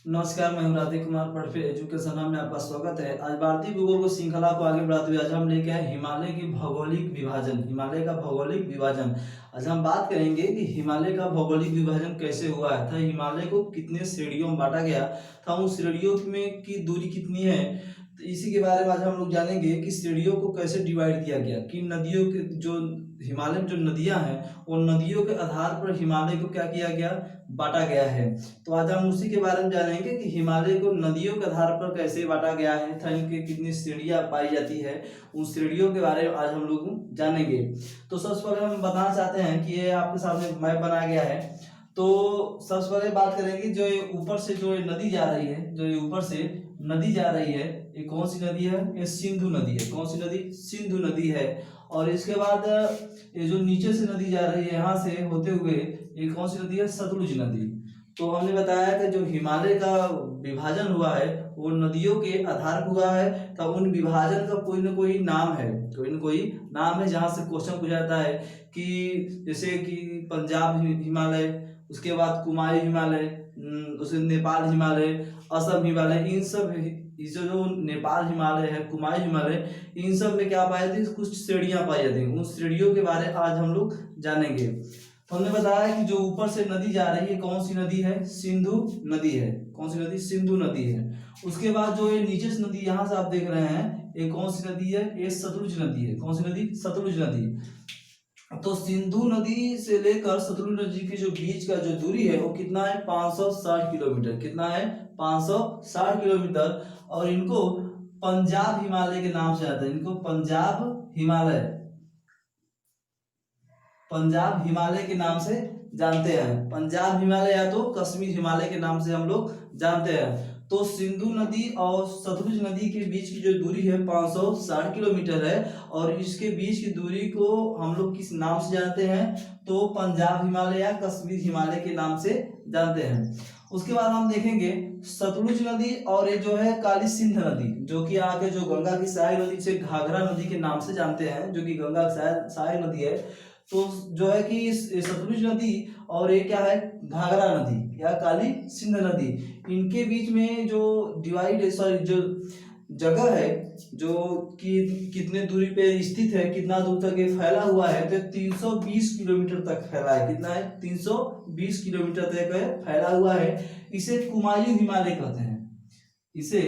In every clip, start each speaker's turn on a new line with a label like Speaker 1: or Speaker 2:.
Speaker 1: नमस्कार, मैं हूं राधे कुमार पढ़फे एजुकेशन में आपका स्वागत है। आज भारतीय भूगोल को श्रृंखला को आगे बढ़ाते हुए आज हम लेके आए हिमालय की भौगोलिक विभाजन। हिमालय का भौगोलिक विभाजन आज हम बात करेंगे कि हिमालय का भौगोलिक विभाजन कैसे हुआ है, था हिमालय को कितने श्रेणियों में बांटा गया था, उन श्रेणियों में की दूरी कितनी है। तो इसी के बारे में आज हम लोग जानेंगे कि श्रेणियों को कैसे डिवाइड किया गया, कि नदियों के जो हिमालय में जो नदियां हैं उन नदियों के आधार पर हिमालय को क्या किया गया, बांटा गया है। तो आज हम उसी के बारे में जानेंगे कि हिमालय को नदियों के आधार पर कैसे बांटा गया है तथा इनके कितनी श्रेणियां पाई जाती है, उन श्रेणियों के बारे में आज हम लोग जानेंगे। तो सबसे पहले हम बताना चाहते हैं कि ये आपके सामने मैप बनाया गया है। तो सबसे पहले बात करेंगे जो ये ऊपर से जो ये नदी जा रही है, जो ये ऊपर से नदी जा रही है, ये कौन सी नदी है, ये सिंधु नदी है। कौन सी नदी, सिंधु नदी है। और इसके बाद ये जो नीचे से नदी जा रही है यहाँ से होते हुए, ये कौन सी नदी है, सतलुज नदी। तो हमने बताया कि जो हिमालय का विभाजन हुआ है वो नदियों के आधार पर हुआ है। तब उन विभाजन का कोई ना कोई नाम है, कोई ना कोई नाम है जहाँ से क्वेश्चन पूछा जाता है कि जैसे कि पंजाब हिमालय, उसके बाद कुमायूं हिमालय, उसे नेपाल हिमालय, असम हिमालय, इन सब इस जो नेपाल हिमालय है, कुमायूं हिमालय, इन सब में क्या पाई जाती है, कुछ श्रेणियां पाई जाती हैं। उन श्रेणियों के बारे में आज हम लोग जानेंगे। तो हमने बताया कि जो ऊपर से नदी जा रही है कौन सी नदी है, सिंधु नदी है। कौन सी नदी, सिंधु नदी है। उसके बाद जो ये नीचे से नदी यहाँ से आप देख रहे हैं, ये कौन सी नदी है, ये सतलुज नदी है। कौन सी नदी, सतलुज नदी। तो सिंधु नदी से लेकर सतलुज नदी के जो बीच का जो दूरी है वो कितना है, 560 किलोमीटर। कितना है, 560 किलोमीटर। और इनको पंजाब हिमालय के नाम से आता है। इनको पंजाब हिमालय, पंजाब हिमालय के नाम से जानते हैं। पंजाब हिमालय या तो कश्मीर हिमालय के नाम से हम लोग जानते हैं। तो सिंधु नदी और सतलुज नदी के बीच की जो दूरी है 560 किलोमीटर है। और इसके बीच की दूरी को हम लोग किस नाम से जानते हैं, तो पंजाब हिमालय या कश्मीर हिमालय के नाम से जानते हैं। उसके बाद हम देखेंगे सतलुज नदी और ये जो है काली सिंध नदी, जो कि आगे जो गंगा की सहायक नदी से घाघरा नदी के नाम से जानते हैं, जो कि गंगा की सहायक नदी है। तो जो है कि सतलुज नदी और ये क्या है, घाघरा नदी या काली सिंध नदी, इनके बीच में जो डिवाइड है, सॉरी जो जगह है, जो कि कितने दूरी पे स्थित है, कितना दूर तक ये फैला हुआ है, तो 320 किलोमीटर तक फैला है। कितना है, 320 किलोमीटर तक फैला हुआ है। इसे कुमायूं हिमालय कहते हैं। इसे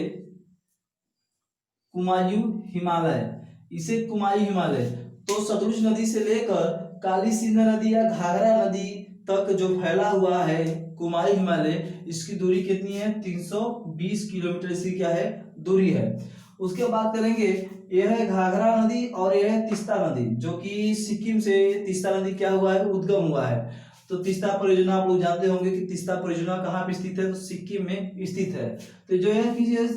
Speaker 1: कुमायूं हिमालय, इसे कुमायूं हिमालय। तो सतलुज नदी से लेकर काली सिंध नदी या घाघरा नदी तक जो फैला हुआ है कुमायूं हिमालय, इसकी दूरी कितनी है, 320 किलोमीटर इसकी क्या है, दूरी है। उसके बाद करेंगे, यह है घाघरा नदी और यह है तीस्ता नदी, जो कि सिक्किम से तीस्ता नदी क्या हुआ है, उद्गम हुआ है। तो तीस्ता परियोजना आप लोग जानते होंगे कि तीस्ता परियोजना कहाँ पे स्थित है, तो सिक्किम में स्थित है। तो जो है कि ये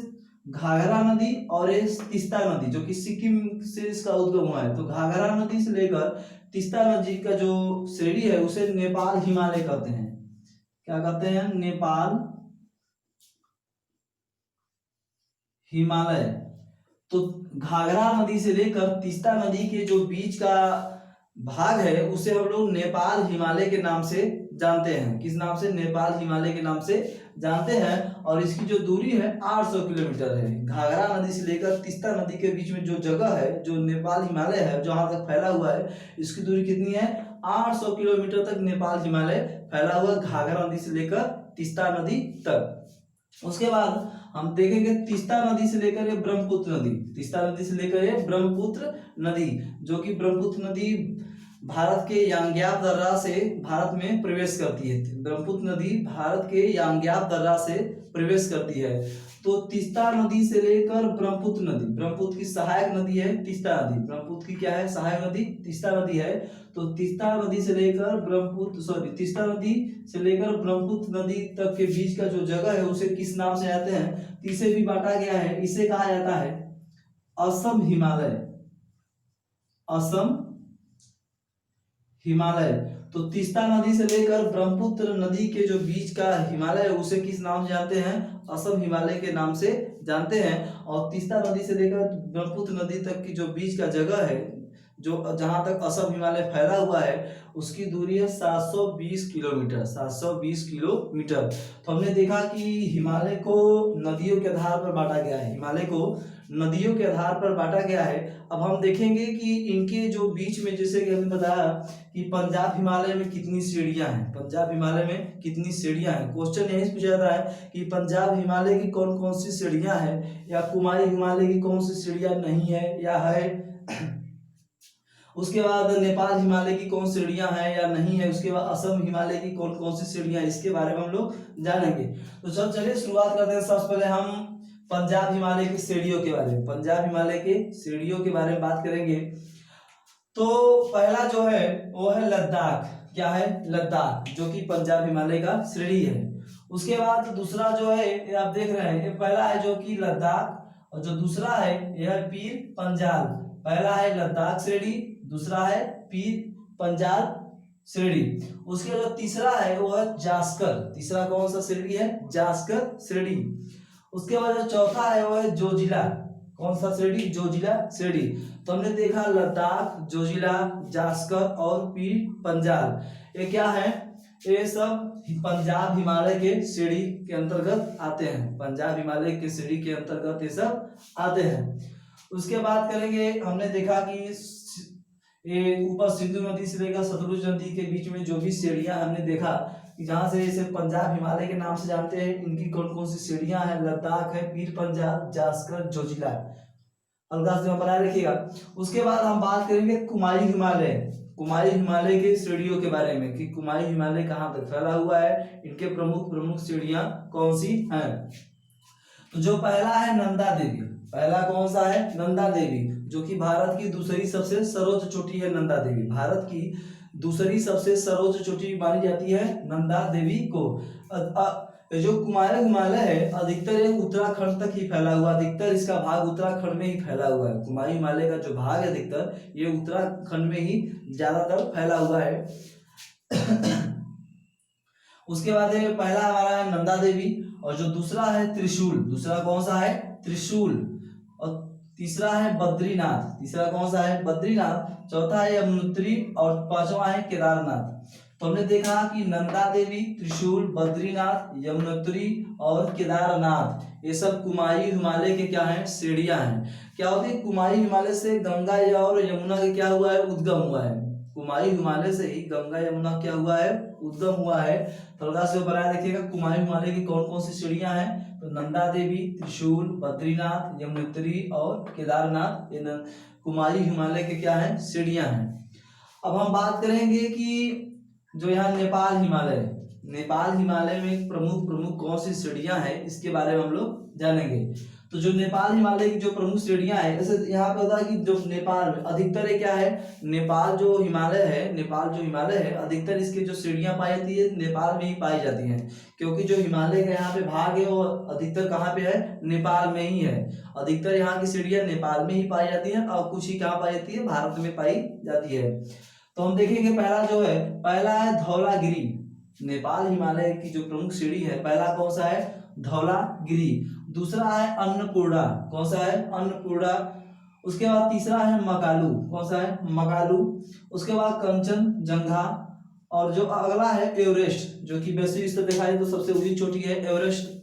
Speaker 1: घाघरा नदी और ये तीस्ता नदी जो कि सिक्किम से इसका उद्गम हुआ है, तो घाघरा नदी से लेकर तीस्ता नदी का जो श्रेणी है उसे नेपाल हिमालय कहते हैं। क्या कहते हैं, नेपाल हिमालय। तो घाघरा नदी से लेकर तीस्ता नदी के जो बीच का भाग है उसे हम लोग नेपाल हिमालय के नाम से जानते हैं। किस नाम से, नेपाल हिमालय के नाम से जानते हैं। और इसकी जो दूरी है 800 किलोमीटर है। घाघरा नदी से लेकर तीस्ता नदी के बीच में जो जगह है, जो नेपाल हिमालय है जहां तक फैला हुआ है, इसकी दूरी कितनी है, 800 किलोमीटर तक नेपाल हिमालय फैला हुआ, घाघरा नदी से लेकर तीस्ता नदी तक। उसके बाद हम देखेंगे तीस्ता नदी से लेकर ये ब्रह्मपुत्र नदी, तीस्ता नदी से लेकर ये ब्रह्मपुत्र नदी, जो कि ब्रह्मपुत्र नदी भारत के यांग्याब दर्रा से भारत में प्रवेश करती है। ब्रह्मपुत्र नदी भारत के यांग्याब दर्रा से प्रवेश करती है। तो तीस्ता नदी से लेकर ब्रह्मपुत्र नदी, ब्रह्मपुत्र की सहायक नदी है तीस्ता नदी, ब्रह्मपुत्र की क्या है, सहायक नदी तीस्ता नदी है। तो तीस्ता नदी से लेकर ब्रह्मपुत्र, सॉरी तीस्ता नदी से लेकर ब्रह्मपुत्र नदी तक के बीच का जो जगह है उसे किस नाम से जाते हैं, इसे भी बांटा गया है। इसे कहा जाता है असम हिमालय, असम हिमालय। तो तीस्ता नदी से लेकर ब्रह्मपुत्र नदी के जो बीच का हिमालय है उसे किस नाम से जानते हैं, असम हिमालय के नाम से जानते हैं। और तीस्ता नदी से लेकर ब्रह्मपुत्र नदी तक की जो बीच का जगह है, जो जहां तक असम हिमालय फैला हुआ है उसकी दूरी है 720 किलोमीटर, 720 किलोमीटर। तो हमने देखा कि हिमालय को नदियों के आधार पर बांटा गया है, हिमालय को नदियों के आधार पर बांटा गया है। अब हम देखेंगे कि इनके जो बीच में, जैसे कि हमने बताया कि पंजाब हिमालय में कितनी श्रेणियां हैं, पंजाब हिमालय में कितनी श्रेणियां हैं। क्वेश्चन यही पूछा जाता है कि पंजाब हिमालय की कौन कौन सी श्रेणियां हैं, या कुमारी हिमालय की कौन सी श्रेणियां नहीं है या है। उसके बाद नेपाल हिमालय की कौन श्रेणियां हैं या नहीं है। उसके बाद असम हिमालय की कौन कौन सी श्रेणियां, इसके बारे में हम लोग जानेंगे। तो चलिए शुरुआत करते हैं। सबसे पहले हम पंजाब हिमालय की श्रेणियों के बारे में, पंजाब हिमालय के श्रेणियों के बारे में बात करेंगे। तो पहला जो है वो है लद्दाख। क्या है? लद्दाख, जो कि पंजाब हिमालय का श्रेणी है। उसके बाद दूसरा जो है ये आप देख रहे हैं, ये पहला है जो कि लद्दाख, और जो दूसरा है यह है पीर पंजाल। पहला है लद्दाख श्रेणी, दूसरा है पीर पंजाल श्रेणी। उसके जो तीसरा है वो है जास्कर। तीसरा कौन सा श्रेणी है? जास्कर श्रेणी। उसके बाद जो चौथा है वो है जोजिला। कौन सा श्रेणी? जोजिला श्रेणी। तो हमने देखा लद्दाख, जोजिला, जास्कर और पीर पंजाल, ये क्या है? ये सब पंजाब हिमालय के श्रेणी के अंतर्गत आते हैं, पंजाब हिमालय के श्रेणी के अंतर्गत ये सब आते हैं। उसके बाद करेंगे, हमने देखा कि ये ऊपर सिंधु नदी से लेकर सतलुज नदी के बीच में जो भी श्रेणियां हमने देखा कि जहां से इसे पंजाब हिमालय के नाम से जानते हैं, इनकी कौन कौन सी श्रेणियां हैं। लद्दाख है, पीर पंजाल, जास्कर, जोजिला, अलगा से बनाए रखिएगा। उसके बाद हम बात करेंगे कुमारी हिमालय, कुमारी हिमालय के श्रेणियों के बारे में कि कुमारी हिमालय कहाँ तक फैला हुआ है, इनके प्रमुख प्रमुख श्रेणियां कौन सी हैं। तो जो पहला है नंदा देवी। पहला कौन सा है? नंदा देवी, जो कि भारत की दूसरी सबसे सर्वोच्च चोटी है। नंदा देवी भारत की दूसरी सबसे सर्वोच्च चोटी मानी जाती है नंदा देवी को। जो कुमारी हिमालय है अधिकतर ये उत्तराखंड तक ही फैला हुआ, अधिकतर इसका भाग उत्तराखंड में ही फैला हुआ है। कुमारी हिमालय का जो भाग है अधिकतर ये उत्तराखंड में ही ज्यादातर फैला हुआ है। उसके बाद ये पहला हमारा है नंदा देवी, और जो दूसरा है त्रिशूल। दूसरा कौन सा है? त्रिशूल। और तीसरा है बद्रीनाथ। तीसरा कौन सा है? बद्रीनाथ। चौथा है यमुनोत्री, और पांचवा है केदारनाथ। तो हमने देखा कि नंदा देवी, त्रिशूल, बद्रीनाथ, यमुनोत्री और केदारनाथ ये सब कुमारी हिमालय के क्या हैं? श्रेणियां हैं। क्या होती है? कुमारी हिमालय से गंगा और यमुना के क्या हुआ है? उद्गम हुआ है। कुमारी हिमालय से ही गंगा यमुना क्या हुआ है? उद्गम हुआ है। थोड़ा से बनाए रखिएगा कुमारी हिमालय की कौन कौन सी श्रेणियां हैं। तो नंदा देवी, त्रिशूल, बद्रीनाथ, यमुनोत्री और केदारनाथ ये कुमारी हिमालय के क्या है? श्रेणियां हैं। अब हम बात करेंगे कि जो यहाँ नेपाल हिमालय, नेपाल हिमालय में प्रमुख प्रमुख कौन सी श्रेणियां हैं, इसके बारे में हम लोग जानेंगे। तो जो नेपाल हिमालय की जो प्रमुख श्रेणियां हैं, जैसे यहाँ पे होता है कि जो नेपाल में अधिकतर क्या है? नेपाल जो हिमालय है, नेपाल जो हिमालय है अधिकतर इसके जो श्रेणियां पाई जाती है नेपाल में ही पाई जाती हैं, क्योंकि जो हिमालय का यहाँ पे भाग है वो अधिकतर कहाँ पे है? नेपाल में ही है। अधिकतर यहाँ की श्रेणियां नेपाल में ही पाई जाती है, और कुछ ही कहाँ पाई जाती है? भारत में पाई जाती है। तो हम देखेंगे पहला जो है, पहला है धौलागिरी। नेपाल हिमालय की जो प्रमुख श्रेणी है, पहला कौन सा है? धौलागिरी। दूसरा है अन्नपूर्णा। कौन सा है? अन्नपूर्णा। उसके बाद तीसरा है मकालू। कौन सा है? मकालू। उसके बाद कंचनजंगा, और जो अगला है एवरेस्ट, जो कि वैसे स्तर देखा जाए तो सबसे ऊंची चोटी है एवरेस्ट।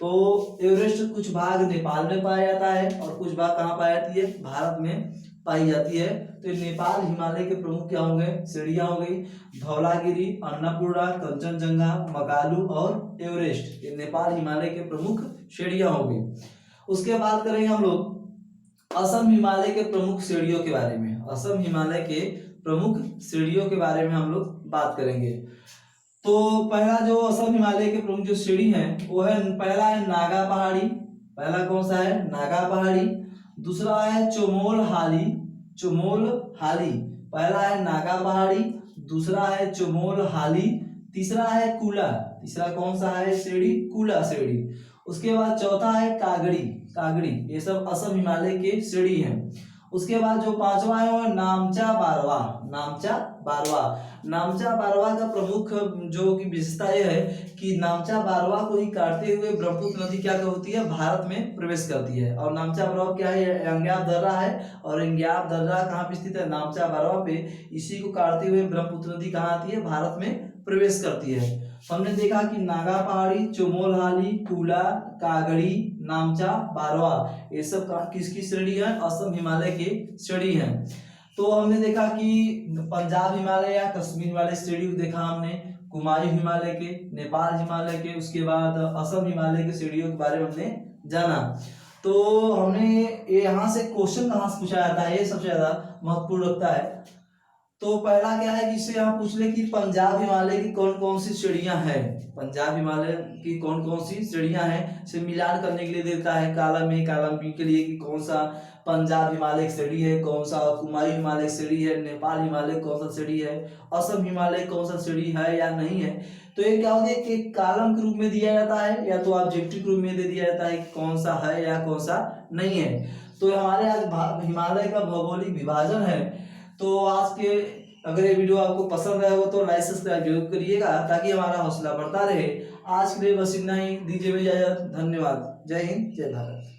Speaker 1: तो एवरेस्ट कुछ भाग नेपाल में पाया जाता है और कुछ भाग कहाँ पाई जाती है? भारत में पाई जाती है। तो नेपाल हिमालय के प्रमुख क्या होंगे? श्रेणियां हो गई धौलागिरी, अन्नपूर्णा, कंचनजंगा, मकालू और एवरेस्ट। ये नेपाल हिमालय के प्रमुख श्रेणियां हो गई। उसके बाद करेंगे हम लोग असम हिमालय के प्रमुख श्रेणियों के बारे में। असम हिमालय के प्रमुख श्रेणियों के बारे में हम लोग बात करेंगे। तो पहला जो असम हिमालय के प्रमुख जो श्रेणी है वो है, पहला है नागा पहाड़ी। पहला कौन सा है? नागा पहाड़ी। दूसरा है चोमोल हाली। चोमोल हाली। पहला है नागा पहाड़ी, दूसरा है चोमोल हाली, तीसरा है कूला। तीसरा कौन सा है श्रेणी? कूला श्रेणी। उसके बाद चौथा है कागड़ी। कागड़ी। ये सब असम हिमालय के श्रेणी हैं। उसके बाद जो पांचवा है वो नामचा बारवा। नामचा बारवा। नामचा बारवा का प्रमुख जो की विशेषता यह है कि नामचा बारवा को ही काटते हुए ब्रह्मपुत्र नदी क्या होती है, भारत में प्रवेश करती है। और नामचा बारवा क्या है, अंग्याब दर्रा है, और अंग्याब दर्रा कहाँ पे स्थित है, नामचा बारवा पे। इसी को काटते हुए ब्रह्मपुत्र नदी कहाँ आती है, भारत में प्रवेश करती है। हमने देखा कि नागा पहाड़ी, चोमोलहाली, कुला, कागड़ी, नामचा बारवा, ये सब किसकी श्रेणी है, असम हिमालय की श्रेणी है। तो हमने देखा कि पंजाब हिमालय या कश्मीर हिमालय श्रेणी को देखा हमने, कुमायूं हिमालय के, नेपाल हिमालय के, उसके बाद असम हिमालय के श्रेणियों के बारे में हमने जाना। तो हमने यहाँ से क्वेश्चन कहाँ से पूछा जाता है, ये सबसे ज्यादा महत्वपूर्ण रखता है। तो पहला क्या है कि इससे हम पूछ ले कि पंजाब हिमालय की कौन कौन सी श्रेणियां हैं, पंजाब हिमालय की कौन कौन सी श्रेणियां हैं, से मिलान करने के लिए देता है कॉलम ए कॉलम बी के लिए कि कौन सा पंजाब हिमालय श्रेणी है, कौन सा कुमायूं हिमालय श्रेणी है, नेपाल हिमालय कौन सा श्रेणी है, असम हिमालय कौन सा श्रेणी है या नहीं है। तो ये क्या होता है कि कॉलम के रूप में दिया जाता है या तो ऑब्जेक्टिव के रूप में दे दिया जाता है कि कौन सा है या कौन सा नहीं है। तो हमारे आज हिमालय का भौगोलिक विभाजन है। तो आज के अगर ये वीडियो आपको पसंद आया हो तो लाइक सब्सक्राइब जरूर करिएगा ताकि हमारा हौसला बढ़ता रहे। आज के लिए बस इतना ही, दीजिए इजाजत, धन्यवाद, जय हिंद, जय भारत।